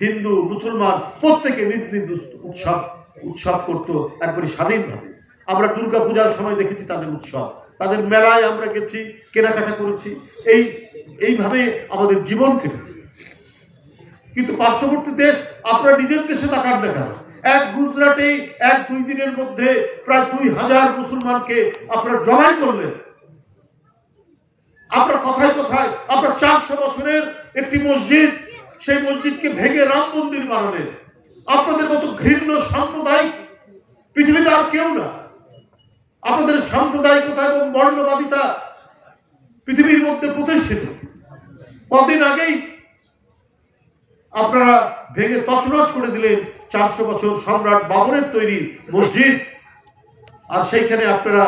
হিন্দু মুসলমান প্রত্যেকে নিজ নিজ উৎসব করতো একবারে স্বাধীনভাবে। আমরা দুর্গা পূজার সময় দেখেছি তাদের উৎসব, তাদের মেলায় আমরা গেছি, কেনাকাটা করেছি, এইভাবে আমাদের জীবন কেটেছে। কিন্তু পার্শ্ববর্তী দেশ, আপনারা নিজের দেশে তাকান না কেন? এক গুজরাটেই 1-2 দিনের মধ্যে প্রায় 2000 মুসলমানকে আপনারা জমাই করলেন। আপনার কথায় কথায় আপনার 400 বছরের একটি মসজিদ, সেই মসজিদকে ভেঙে রাম মন্দির বানালেন। আপনাদের মতো ঘৃণ্য সাম্প্রদায়িক পৃথিবীতে আর কেউ না। আপনাদের সাম্প্রদায়িকতা এবং বর্ণবাদিতা পৃথিবীর মধ্যে প্রতিষ্ঠিত। কদিন আগেই আপনারা ভেঙে তছনছ করে দিলেন 400 বছর সম্রাট বাবরের তৈরি মসজিদ, আর সেইখানে আপনারা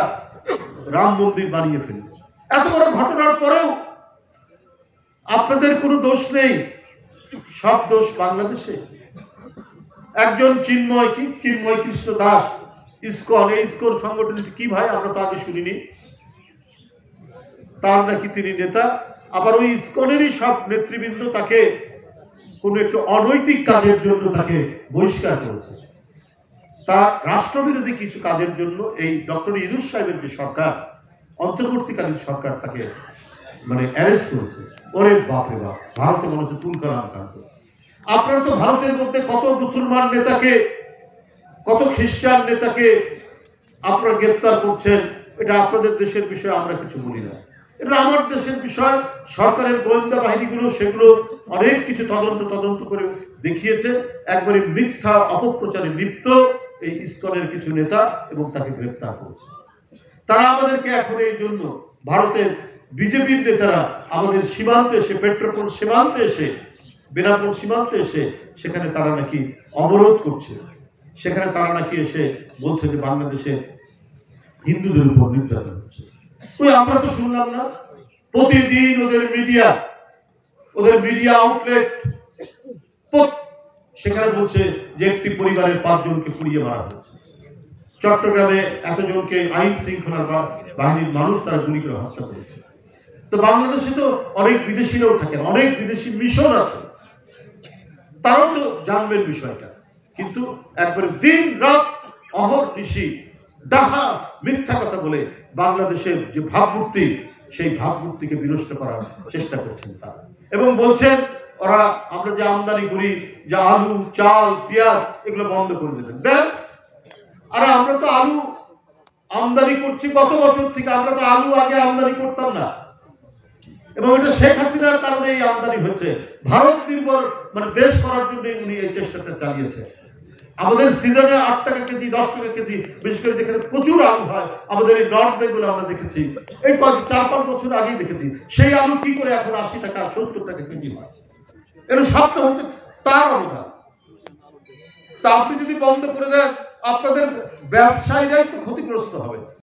রাম মন্দির বানিয়ে ফেললেন। এত বড় ঘটনার পরেও আপনাদের কোনো দোষ নেই, সব দোষ বাংলাদেশে। একজন চিন্ময় কৃষ্ণ দাস, ইসকন, এই ইসকন সংগঠনটি কি ভাই আমরা তো আগে শুনিনি, তার নাকি তিনি নেতা। আবার ওই ইসকনেরই সব নেতৃবৃন্দ তাকে কোন একটু অনৈতিক কাজের জন্য তাকে বহিষ্কার করেছে। তার রাষ্ট্রবিরোধী কিছু কাজের জন্য এই ডক্টর ইউনূস সাহেবের যে সরকার, অন্তর্বর্তীকালীন সরকার, তাকে অ্যারেস্ট করেছে। ওরে বাপরে বাপ, ভারতে মনে হচ্ছে তুলকালাম কাণ্ড। আপনারা তো ভারতের মধ্যে কত মুসলমান নেতাকে, কত খ্রিস্টান নেতাকে আপনারা গ্রেপ্তার করছেন, এটা আপনাদের দেশের বিষয়ে আমরা কিছু বলি না, এটা আমার দেশের বিষয়। সরকারের গোয়েন্দা বাহিনীগুলো সেগুলো অনেক কিছু তদন্ত করে দেখিয়েছে। একবারে মিথ্যা অপপ্রচারে লিপ্ত এই ইসকনের কিছু নেতা এবং তাকে গ্রেপ্তার করেছে। তারা আমাদেরকে এখন এই জন্য ভারতের বিজেপির নেতারা আমাদের সীমান্তে এসে, পেট্রোপোল সীমান্তে এসে, বেনাপোল সীমান্তে এসে সেখানে তারা নাকি অবরোধ করছে। সেখানে তারা নাকি এসে বলছে যে বাংলাদেশে হিন্দুদের উপর নির্যাতন হচ্ছে। আমরা তো শুনলাম না? প্রতিদিন ওদের মিডিয়া আউটলেট সেখানে বলছে যে একটি পরিবারের 5 জনকে পুড়িয়ে মারা হয়েছে। চট্টগ্রামে এতজনকে আইন শৃঙ্খলার বাহিনীর মানুষ তারা গুলি করে হত্যা করেছে। তো বাংলাদেশে তো অনেক বিদেশিরাও থাকেন, অনেক বিদেশি মিশন আছে, তারাও তো জানবেন বিষয়টা। কিন্তু একবারে দিন রাত অহর্নিশি ডাহা মিথ্যা কথা বলে বাংলাদেশের যে ভাবমূর্তি, সেই ভাবমূর্তিকে বিনষ্ট করার চেষ্টা করছেন তারা। এবং বলছেন ওরা আমরা যে আমদানি করি, যে আলু, চাল, পেঁয়াজ, এগুলো বন্ধ করে দেবেন। দেন, আরে আমরা তো আলু আমদানি করছি কত বছর থেকে। আমরা তো আলু আগে আমদানি করতাম না, এবং এটা শেখ হাসিনার কারণে এই আমদানি হয়েছে। ভারত নির্ভর দেশ করার জন্য উনি এই চেষ্টাটা চালিয়েছে। আমাদের সিজনে 8 টাকা কেজি, 10 টাকা কেজি, বিশেষ করে যেখানে প্রচুর আলু হয়, আমাদের এই নর্থ বেঙ্গলে আমরা দেখেছি এই 4-5 বছর আগেই দেখেছি, সেই আলু কি করে এখন 80 টাকা 70 টাকা কেজি হয়। এর সবটা হচ্ছে তার অনুদান। তা আপনি যদি বন্ধ করে দেন, আপনাদের ব্যবসায়ীরাই তো ক্ষতিগ্রস্ত হবে।